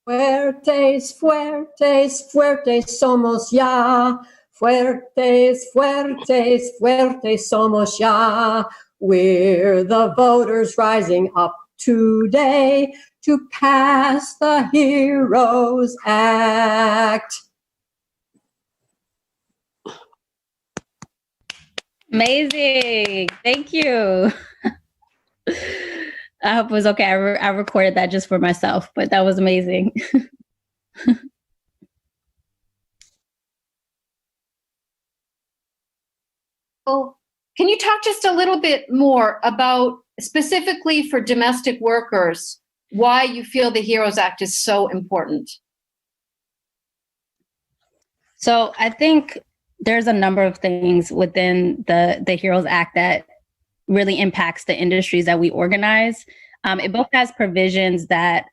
Fuertes, fuertes, fuertes somos ya. Fuertes, fuertes, fuertes somos ya. We're the voters rising up today to pass the Heroes Act. Amazing. Thank you. I hope it was okay. I recorded that just for myself, but that was amazing. Well, can you talk just a little bit more about, specifically for domestic workers, why you feel the HEROES Act is so important? So I think there's a number of things within the HEROES Act that really impacts the industries that we organize. It both has provisions that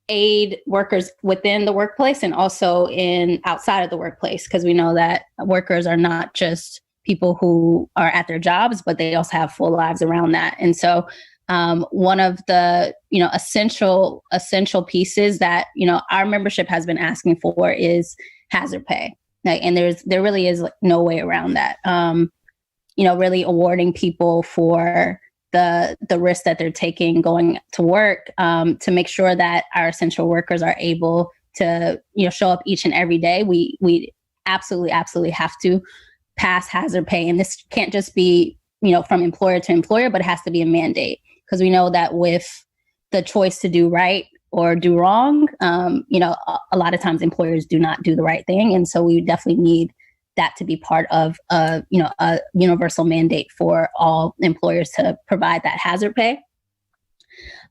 aid workers within the workplace and also in outside of the workplace, because we know that workers are not just people who are at their jobs, but they also have full lives around that. And so one of the essential pieces that our membership has been asking for is hazard pay. And there really is no way around that. Really awarding people for the risk that they're taking going to work, to make sure that our essential workers are able to show up each and every day. We absolutely have to pass hazard pay, and this can't just be from employer to employer, but it has to be a mandate, because we know that with the choice to do right or do wrong, a lot of times employers do not do the right thing, and so we definitely need that to be part of a universal mandate for all employers to provide that hazard pay.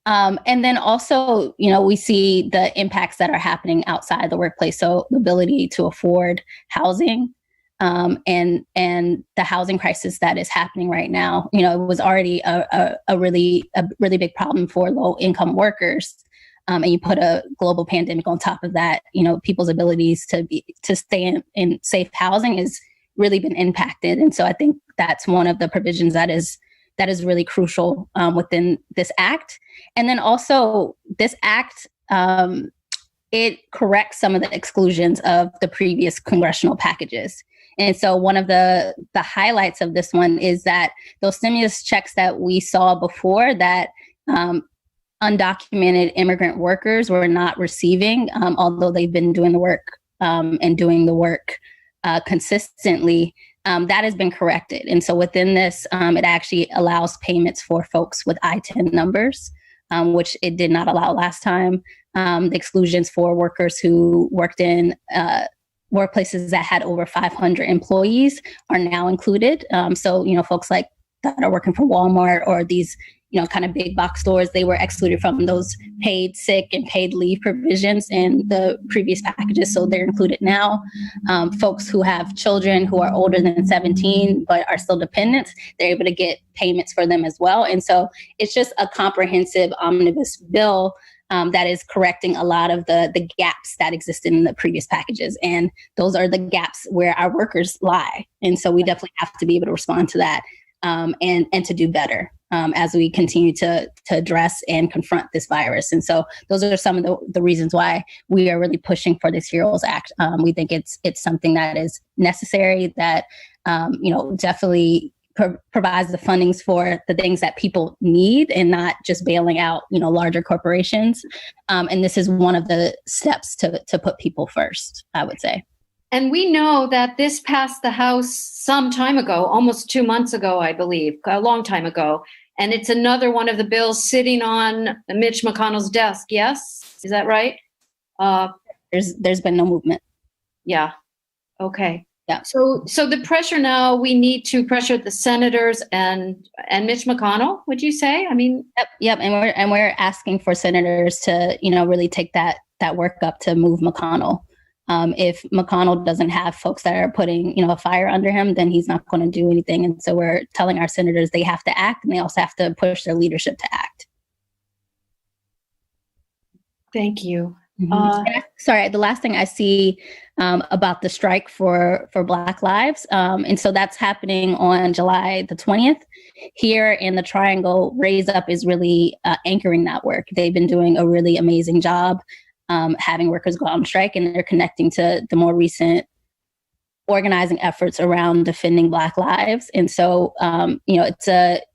And then also, we see the impacts that are happening outside the workplace. So the ability to afford housing, and the housing crisis that is happening right now. It was already a really big problem for low income workers. And you put a global pandemic on top of that, people's abilities to stay in safe housing has really been impacted. And so I think that's one of the provisions that is really crucial within this act. And then also this act, it corrects some of the exclusions of the previous congressional packages. And so one of the highlights of this one is that those stimulus checks that we saw before that undocumented immigrant workers were not receiving, although they've been doing the work and doing the work consistently, that has been corrected. And so within this, it actually allows payments for folks with I-10 numbers, which it did not allow last time. The exclusions for workers who worked in workplaces that had over 500 employees are now included. So, folks like that are working for Walmart or these kind of big box stores, they were excluded from those paid sick and paid leave provisions in the previous packages. So they're included now. Folks who have children who are older than 17 but are still dependents, they're able to get payments for them as well. And so it's just a comprehensive omnibus bill that is correcting a lot of the gaps that existed in the previous packages. And those are the gaps where our workers lie. And so we definitely have to be able to respond to that and to do better as we continue to address and confront this virus. And so those are some of the reasons why we are really pushing for this HEROES Act. We think it's something that is necessary, that definitely provides the fundings for the things that people need and not just bailing out larger corporations. And this is one of the steps to put people first, I would say. And we know that this passed the House some time ago, almost 2 months ago, I believe, a long time ago. And it's another one of the bills sitting on Mitch McConnell's desk. Yes, is that right? There's been no movement. Yeah. Okay. Yeah. So the pressure now, we need to pressure the senators and Mitch McConnell, would you say? I mean, yep. And we're asking for senators to really take that work up to move McConnell. If McConnell doesn't have folks that are putting a fire under him, then he's not going to do anything. And so we're telling our senators they have to act, and they also have to push their leadership to act. Thank you. Sorry, the last thing I see about the strike for Black Lives. And so that's happening on July the 20th. Here in the Triangle, Raise Up is really anchoring that work. They've been doing a really amazing job. having workers go out on strike, and they're connecting to the more recent organizing efforts around defending Black lives. And so,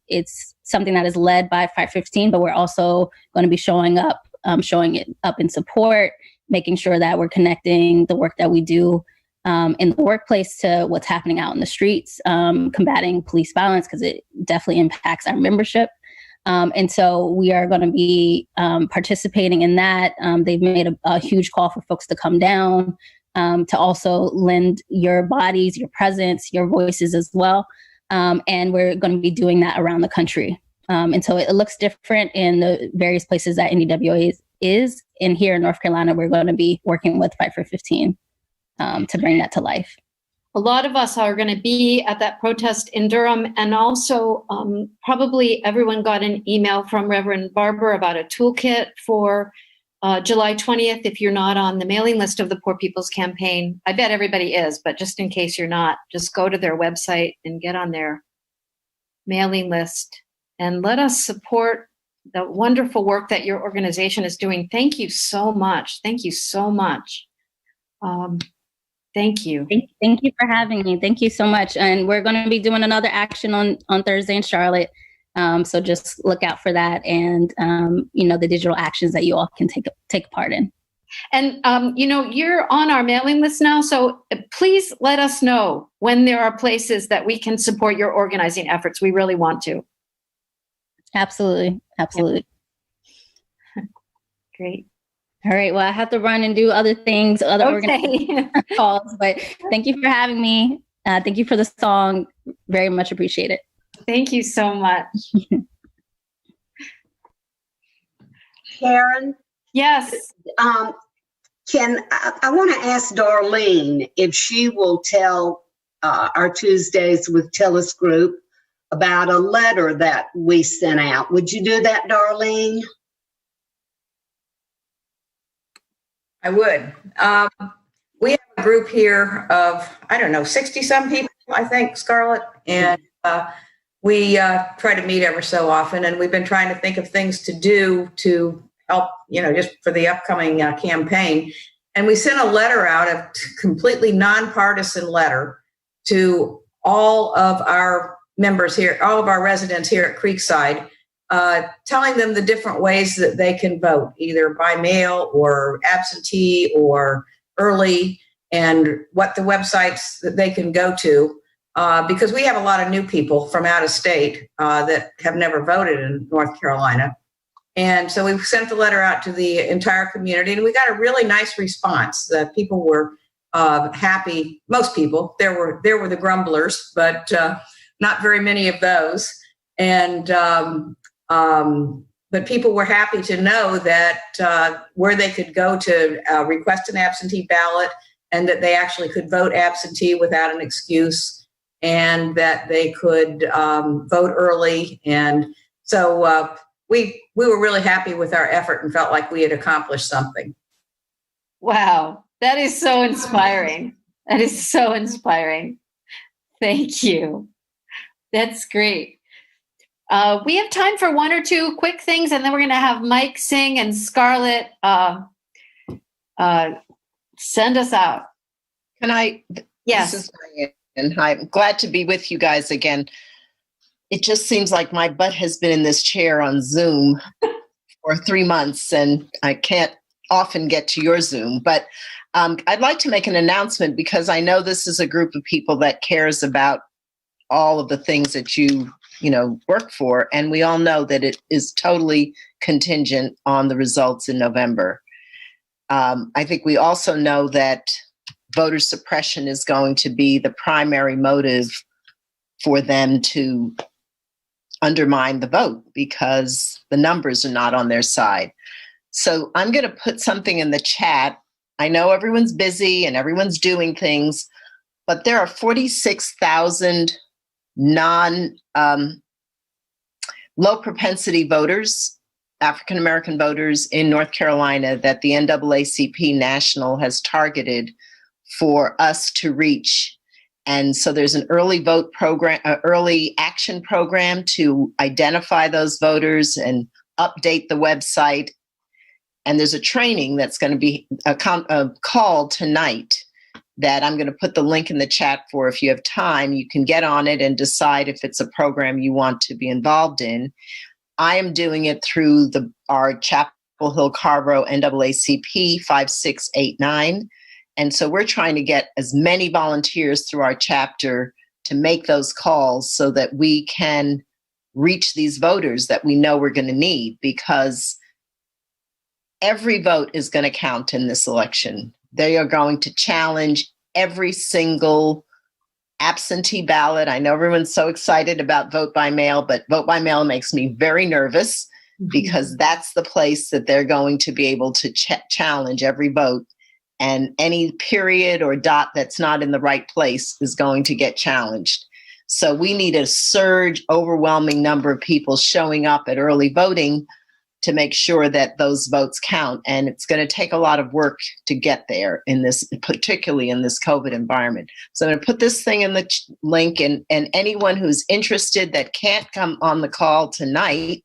it's something that is led by 515, but we're also going to be showing it up in support, making sure that we're connecting the work that we do in the workplace to what's happening out in the streets, combating police violence, because it definitely impacts our membership. And so we are going to be participating in that. They've made a huge call for folks to come down, to also lend your bodies, your presence, your voices as well. And we're going to be doing that around the country. And so it looks different in the various places that NEWA is. And here in North Carolina, we're going to be working with Fight for 15 to bring that to life. A lot of us are going to be at that protest in Durham, and also probably everyone got an email from Reverend Barber about a toolkit for July 20th. If you're not on the mailing list of the Poor People's Campaign, I bet everybody is, but just in case you're not, just go to their website and get on their mailing list and let us support the wonderful work that your organization is doing. Thank you so much. Thank you so much. Thank you. Thank you for having me. Thank you so much. And we're going to be doing another action on Thursday in Charlotte. So just look out for that, and the digital actions that you all can take part in. And you're on our mailing list now, so please let us know when there are places that we can support your organizing efforts. We really want to. Absolutely. Great. All right. Well, I have to run and do other things, organizing calls, but thank you for having me. Thank you for the song. Very much appreciate it. Thank you so much. Karen? Yes. I want to ask Darlene if she will tell our Tuesdays with Tillis group about a letter that we sent out. Would you do that, Darlene? I would. We have a group here of, 60 some people, I think, Scarlett. And we try to meet ever so often. And we've been trying to think of things to do to help, just for the upcoming campaign. And we sent a letter out, a completely nonpartisan letter to all of our members here, all of our residents here at Creekside, telling them the different ways that they can vote, either by mail or absentee or early, and what the websites that they can go to, because we have a lot of new people from out of state that have never voted in North Carolina. And so we sent the letter out to the entire community, and we got a really nice response. That people were happy. Most people. There were the grumblers, but not very many of those. And but people were happy to know that where they could go to request an absentee ballot, and that they actually could vote absentee without an excuse, and that they could vote early. And so we were really happy with our effort and felt like we had accomplished something. Wow, that is so inspiring. That is so inspiring. Thank you. That's great. We have time for one or two quick things, and then we're going to have Mike sing and Scarlett send us out. Can I? Yes. This is Diane. I'm glad to be with you guys again. It just seems like my butt has been in this chair on Zoom for 3 months, and I can't often get to your Zoom. But I'd like to make an announcement, because I know this is a group of people that cares about all of the things that you work for. And we all know that it is totally contingent on the results in November. I think we also know that voter suppression is going to be the primary motive for them to undermine the vote, because the numbers are not on their side. So I'm going to put something in the chat. I know everyone's busy and everyone's doing things, but there are 46,000 low propensity voters, African-American voters in North Carolina that the NAACP National has targeted for us to reach. And so there's an early vote program, early action program to identify those voters and update the website. And there's a training that's going to be a call tonight that I'm going to put the link in the chat for. If you have time, you can get on it and decide if it's a program you want to be involved in. I am doing it through our Chapel Hill Carrboro NAACP 5689. And so we're trying to get as many volunteers through our chapter to make those calls so that we can reach these voters that we know we're going to need, because every vote is going to count in this election. They are going to challenge every single absentee ballot. I know everyone's so excited about vote by mail, but vote by mail makes me very nervous because that's the place that they're going to be able to challenge every vote. And any period or dot that's not in the right place is going to get challenged. So we need a surge, overwhelming number of people showing up at early voting to make sure that those votes count. And it's going to take a lot of work to get there in this, particularly in this COVID environment. So I'm going to put this thing in the link, and anyone who's interested that can't come on the call tonight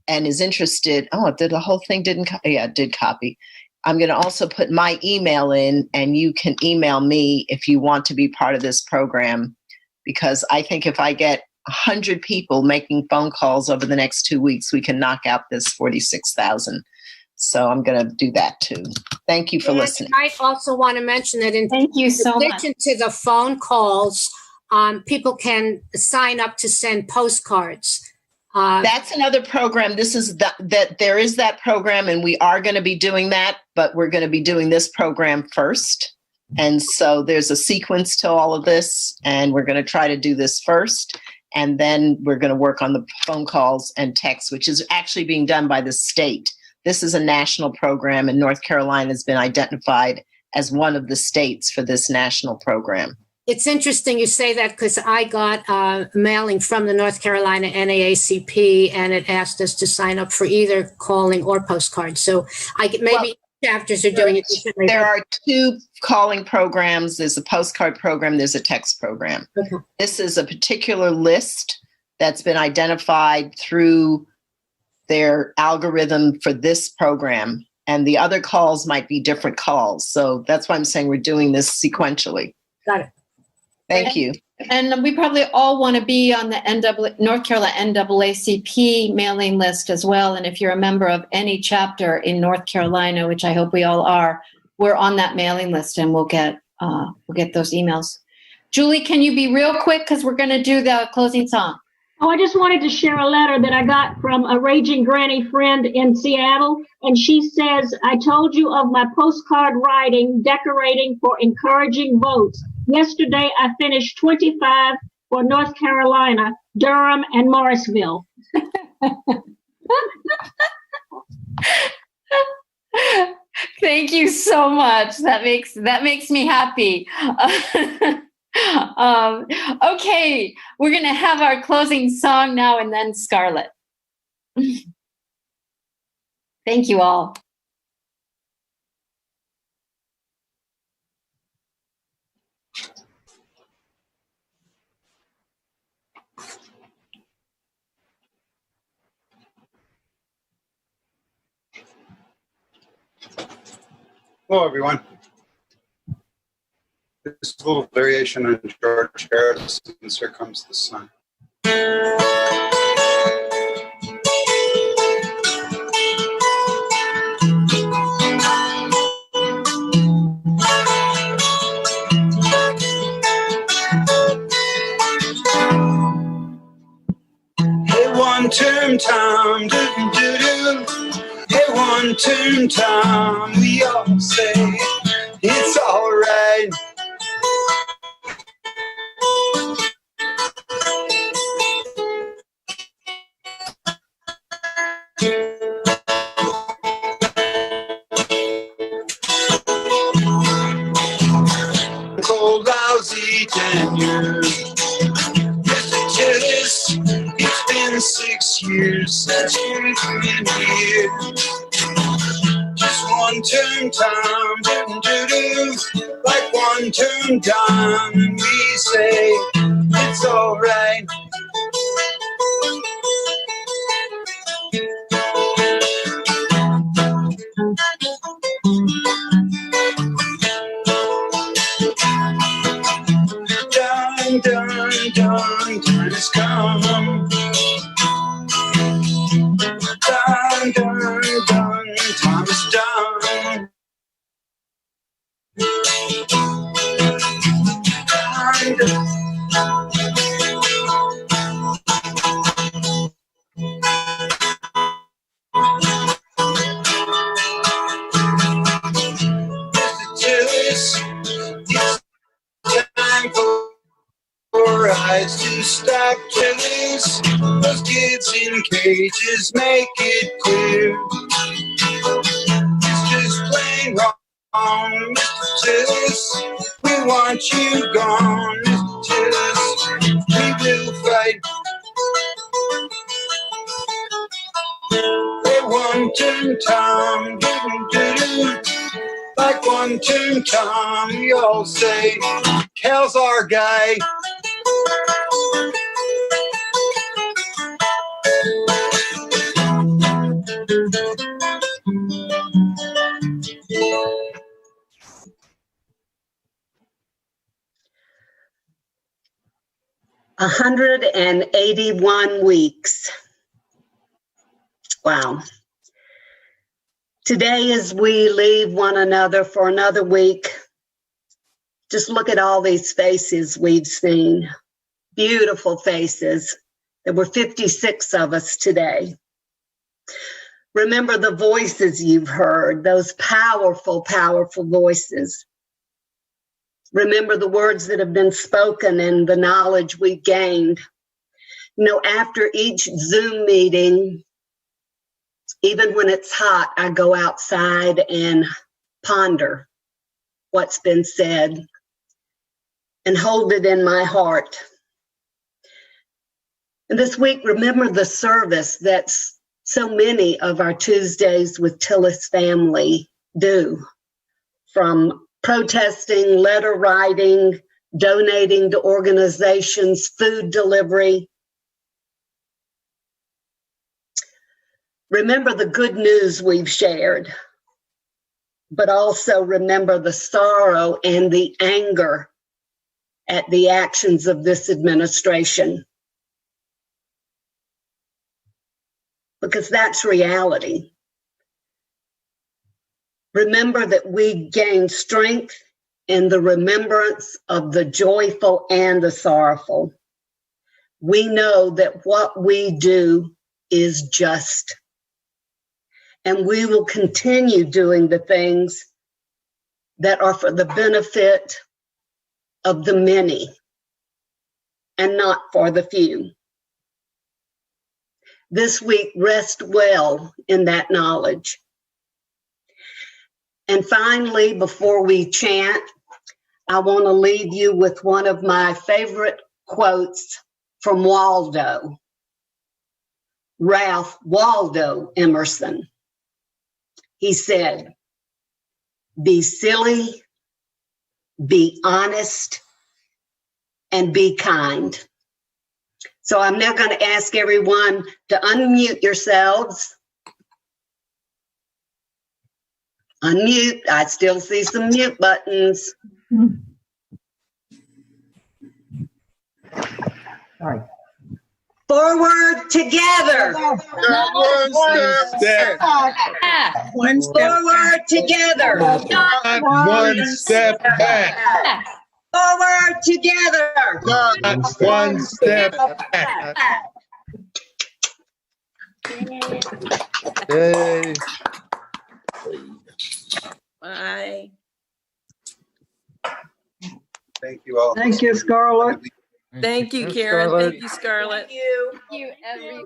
and is interested, the whole thing didn't, it did copy. I'm going to also put my email in, and you can email me if you want to be part of this program, because I think if I get 100 people making phone calls over the next 2 weeks, we can knock out this 46,000. So I'm going to do that too. Thank you for listening. I also want to mention that in addition to the phone calls, people can sign up to send postcards. That's another program. This is that there is that program, and we are going to be doing that, but we're going to be doing this program first. And so there's a sequence to all of this, and we're going to try to do this first. And then we're going to work on the phone calls and texts, which is actually being done by the state. This is a national program, and North Carolina has been identified as one of the states for this national program. It's interesting you say that, because I got a mailing from the North Carolina NAACP, and it asked us to sign up for either calling or postcards. So chapters are doing it differently. There are two calling programs. There's a postcard program. There's a text program. Okay. This is a particular list that's been identified through their algorithm for this program. And the other calls might be different calls. So that's why I'm saying we're doing this sequentially. Got it. Thank you. And we probably all want to be on the North Carolina NAACP mailing list as well. And if you're a member of any chapter in North Carolina, which I hope we all are, we're on that mailing list, and we'll get those emails. Julie, can you be real quick, because we're going to do the closing song? Oh, I just wanted to share a letter that I got from a raging granny friend in Seattle. And she says, I told you of my postcard writing, decorating for encouraging votes. Yesterday, I finished 25 for North Carolina, Durham, and Morrisville. Thank you so much. That makes me happy. Okay, we're going to have our closing song now, and then Scarlett. Thank you all. Hello, everyone. This is a little variation on George Harrison's Here Comes the Sun. Hey, one-term Tom, do-do-do-do. Hey, one-term Tom, we all say it's all right. Cold, lousy tenure. Mr. Tillis, it's been 6 years since you've been here. Just one-term Tom, do-do-do, like one-term Don, and we say it's all right. done, done, time has come. Done, done, done, time is done. Tillis, it's time for eyes to stop. Tillis, those kids in cages make it clear. It's just plain wrong, Mr. Tillis. We want you gone, Mr. Tillis. We will fight. They one-turn Tom, do-do-do-do. Like one-turn Tom, we all say, Cal's our guy. a 181 weeks. Wow. Today, as we leave one another for another week, just look at all these faces we've seen. Beautiful faces. There were 56 of us today. Remember the voices you've heard, those powerful, powerful voices. Remember the words that have been spoken and the knowledge we've gained. You know, after each Zoom meeting, even when it's hot, I go outside and ponder what's been said and hold it in my heart. And this week, remember the service that so many of our Tuesdays with Tillis family do, from protesting, letter writing, donating to organizations, food delivery. Remember the good news we've shared, but also remember the sorrow and the anger at the actions of this administration. Because that's reality. Remember that we gain strength in the remembrance of the joyful and the sorrowful. We know that what we do is just. And we will continue doing the things that are for the benefit of the many and not for the few. This week, rest well in that knowledge. And finally, before we chant, I want to leave you with one of my favorite quotes from Waldo, Ralph Waldo Emerson. He said, "Be silly, be honest, and be kind." So I'm now going to ask everyone to unmute yourselves. Unmute. I still see some mute buttons. Sorry. Forward together. One step back. One step Forward together. One step back. Forward together. Not one step back. Yay. Bye. Thank you all. Thank you, Scarlett. Thank you, Thanks, Karen. Scarlett. Thank you, Scarlett. Thank you, everyone.